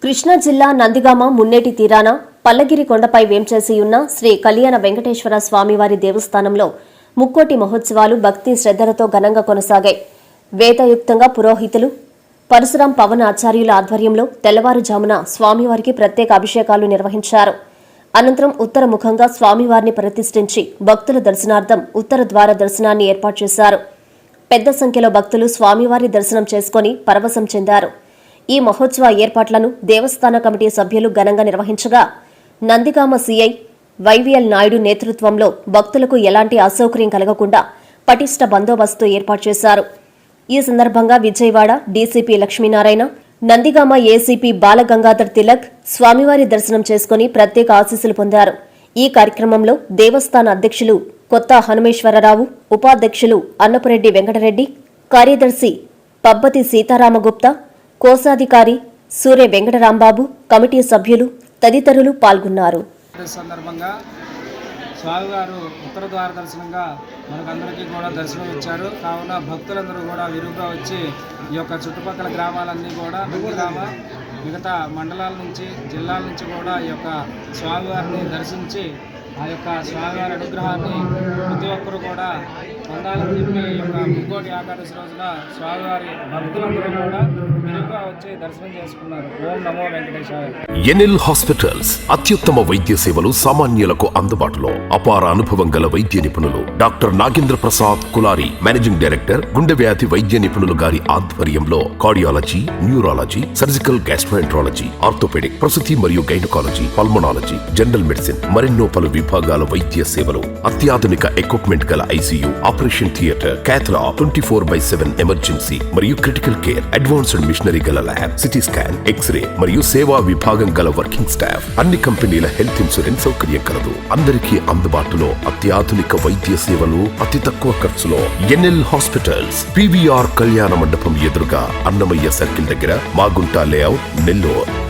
కృష్ణా జిల్లా నందిగామ మున్నేటి తీరాన పల్లగిరి కొండపై వేంచేసి ఉన్న శ్రీ కళ్యాణ వెంకటేశ్వర స్వామివారి దేవస్థానంలో ముక్కోటి మహోత్సవాలు భక్తి శ్రద్ధలతో ఘనంగా కొనసాగాయి. వేదయుక్తంగా పురోహితులు పరశురాం పవన్ ఆచార్యుల ఆధ్వర్యంలో తెల్లవారుజామున స్వామివారికి ప్రత్యేక అభిషేకాలు నిర్వహించారు. అనంతరం ఉత్తరముఖంగా స్వామివారిని ప్రతిష్ఠించి భక్తుల దర్శనార్థం ఉత్తర ద్వార దర్శనాన్ని ఏర్పాటు చేశారు. పెద్ద సంఖ్యలో భక్తులు స్వామివారి దర్శనం చేసుకుని పరవశం చెందారు. ఈ మహోత్సవ ఏర్పాట్లను దేవస్థాన కమిటీ సభ్యులు ఘనంగా నిర్వహించగా నందిగామ సీఐ వైవీఎల్ నాయుడు నేతృత్వంలో భక్తులకు ఎలాంటి అసౌకర్యం కలగకుండా పటిష్ట బందోబస్తు ఏర్పాటు చేశారు. ఈ సందర్భంగా విజయవాడ డీసీపీ లక్ష్మీనారాయణ, నందిగామ ఏసీపీ బాలగంగాధర్ తిలక్ స్వామివారి దర్శనం చేసుకుని ప్రత్యేక ఆశీస్సులు పొందారు. ఈ కార్యక్రమంలో దేవస్థాన అధ్యక్షులు కొత్త హనుమేశ్వరరావు, ఉపాధ్యక్షులు అన్నపురెడ్డి వెంకటరెడ్డి, కార్యదర్శి పబ్బతి సీతారామగుప్తా, కోశాధికారి సూర్య వెంకటరాంబాబు, కమిటీ సభ్యులు తదితరులు పాల్గొన్నారు. సందర్భంగా స్వామివారు ఉత్తర ద్వార దర్శనంగా మనకందరికీ కూడా దర్శనం ఇచ్చారు. కావున భక్తులందరూ కూడా విరుగ్గా వచ్చి ఈ యొక్క చుట్టుపక్కల గ్రామాలన్నీ కూడా నందిగామ మిగతా మండలాల నుంచి జిల్లాల నుంచి కూడా ఈ యొక్క స్వామివారిని దర్శించి ఆ యొక్క స్వామివారి అనుగ్రహాన్ని ప్రతి ఒక్కరు కూడా పొందాలని చెప్పి ఈ యొక్క ముక్కోటి ఏకాదశి రోజున స్వామివారి భక్తులందరూ కూడా విరివిగా వచ్చి దర్శనం చేసుకున్నారు. ఓం నమో వెంకటేశాయ. ఎన్ఎల్ హాస్పిటల్స్ అత్యుత్తమ వైద్య సేవలు సామాన్యులకు అందుబాటులో. అపార అనుభవం గల వైద్య నిపుణులు doctor Nagendra Prasad Kulari, managing director, గుండె వ్యాధి వైద్య నిపుణులు గారి ఆధ్వర్యంలో cardiology, neurology, surgical gastroenterology, orthopaedic, ప్రసూతి మరియు గైనకాలజీ, పల్మనాలజీ, జనరల్ మెడిసిన్ మరెన్నో పలు విభాగాల వైద్య సేవలు, అత్యాధునిక ఎక్విప్మెంట్ గల ఐసీయూ, ఆపరేషన్ థియేటర్, క్యాథ్లా, 24/7 ఎమర్జెన్సీ మరియు క్రిటికల్ కేర్, అడ్వాన్స్డ్ మిషనరీ గల ల్యాబ్, సిటీ స్కాన్, ఎక్స్రే మరియు సేవా విభాగం గల వర్కింగ్ స్టాఫ్, అన్ని కంపెనీల హెల్త్ ఇన్సూరెన్స్ సౌకర్యం కలదు. అందరికీ అందుబాటులో అత్యాధునిక వైద్య సేవలు అతి తక్కువ ఖర్చులో. ఎన్ఎల్ హాస్పిటల్స్, పివిఆర్ కళ్యాణ మండపం ఎదురుగా, అన్నమయ్య సర్కిల్ దగ్గర, మాగుంట లేఅవుట్, నెల్లూరు.